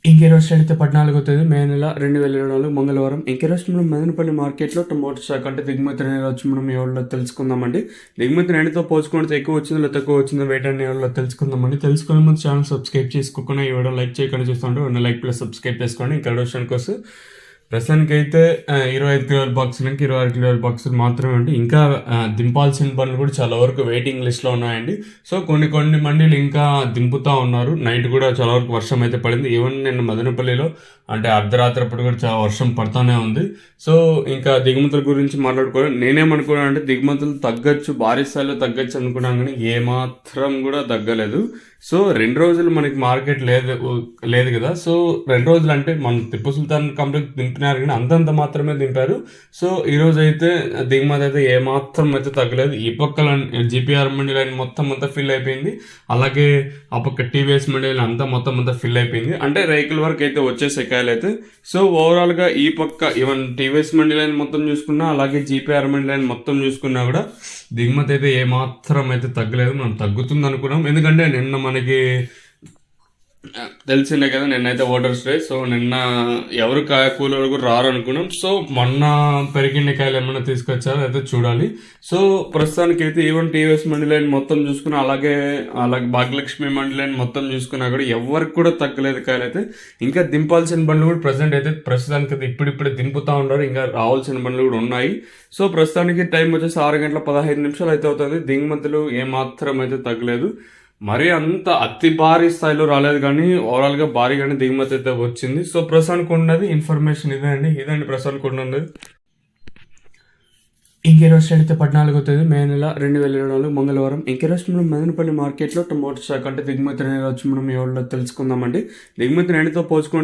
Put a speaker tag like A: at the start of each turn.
A: ఇంకే రోజు అయితే 14వ తేదీ మే నెల 2024 మంగళవారం ఇంకే రోజు మనం మదనపల్లి మార్కెట్లో టొమాటో శాఖ అంటే దిగుమతి అనేది వచ్చి మనం ఎవరిలో తెలుసుకుందామండి. దిగుమతి నేటితో పోల్చుకుంటే ఎక్కువ వచ్చిందో లేదా తక్కువ వచ్చిందో వెయిట్ అని ఎవరిలో తెలుసుకుందామండి. తెలుసుకునే ముందు ఛానల్ సబ్స్క్రైబ్ చేసుకోకుండా ఈ వీడియో లైక్ చేయకుండా చూస్తుంటే లైక్ ప్లస్ సబ్స్క్రైబ్ చేసుకోండి. ఇంకా విషయానికి వస్తే ప్రస్తుతానికి అయితే 25 కిలోల బాక్సులు ఇంకా 26 కిలోల బాక్సులు మాత్రమే ఉంటాయి. ఇంకా దింపాల్సిన పనులు కూడా చాలా వరకు వెయిటింగ్ లిస్ట్లో ఉన్నాయండి. సో కొన్ని మండీలు ఇంకా దింపుతా ఉన్నారు. నైట్ కూడా చాలా వరకు వర్షం అయితే పడింది. ఈవెన్ నిన్న మదనపల్లిలో అంటే అర్ధరాత్రి అప్పుడు కూడా చాలా వర్షం పడుతూనే ఉంది. సో ఇంకా దిగుమతుల గురించి మాట్లాడుకోవాలి. నేనేమనుకున్నాను అంటే దిగుమతులు తగ్గచ్చు, భారీ స్థాయిలో తగ్గచ్చు అనుకున్నాను, కానీ ఏమాత్రం కూడా తగ్గలేదు. సో 2 రోజులు మనకి మార్కెట్ లేదు కదా. సో 2 రోజులు అంటే మన టిప్పు సుల్తాన్ కంప్లీట్ దింపినారు, కానీ అంతంత మాత్రమే దింపారు. సో ఈ రోజు అయితే దిగుమతి అయితే ఏమాత్రం అయితే తగ్గలేదు. ఈ పక్క జీపీఆర్ మండీ లైన్ మొత్తం అంతా ఫిల్ అయిపోయింది. అలాగే ఆ పక్క టీవీఎస్ మండీ లైన్ మొత్తం అంతా ఫిల్ అయిపోయింది. అంటే రైతుల వరకు అయితే వచ్చేసే కాయలు అయితే. సో ఓవరాల్ గా ఈ పక్క ఈవెన్ టీవీఎస్ మండీ లైన్ మొత్తం చూసుకున్నా, అలాగే జీపీఆర్ మండీ లైన్ మొత్తం చూసుకున్నా కూడా దిగుమతి అయితే ఏమాత్రం అయితే తగ్గలేదు. మనం తగ్గుతుంది అనుకున్నాం, ఎందుకంటే నిన్న మనకి తెలిసిందే కదా, నిన్నైతే ఓటర్స్ డే. సో నిన్న ఎవరు కూలర్ కూడా రారు అనుకున్నాం. సో మొన్న పెరిగిన కాయలు ఏమైనా తీసుకొచ్చారో అయితే చూడాలి. సో ప్రస్తుతానికి అయితే ఈవెన్ టీవీఎస్ మండీ లైన్ మొత్తం చూసుకున్నా, అలాగే భాగ్యలక్ష్మి మండీ లైన్ మొత్తం చూసుకున్నా కూడా ఎవరికి కూడా తగ్గలేదు కాయలు అయితే. ఇంకా దింపాల్సిన బండ్లు కూడా ప్రస్తుతానికి అయితే ఇప్పుడిప్పుడే దింపుతా ఉన్నారు. ఇంకా రావాల్సిన బండ్లు కూడా ఉన్నాయి. సో ప్రస్తుతానికి టైం వచ్చేసి 6:15 అయితే అవుతుంది. దిగుమతులు ఏమాత్రం అయితే తగ్గలేదు. మరి అంత అతి భారీ స్థాయిలో రాలేదు, కానీ ఓవరాల్గా భారీగానే దిగుమతి అయితే వచ్చింది. సో ప్రస్తుతానికి ఉన్నది ఇన్ఫర్మేషన్ ఇదండి ప్రస్తుతానికి ఉన్నది. ఇంకే రోజు అయితే 14వ తేదీ మే నెల 2024 మంగళవారం ఇంకే రోజు మనం మదనపల్లి మార్కెట్లో టొమాటో శాఖ అంటే దిగుమతి అనేది వచ్చి మనం ఎవరిలో తెలుసుకుందామండి. దిగుమతి నేటితో పోల్చుకుంటే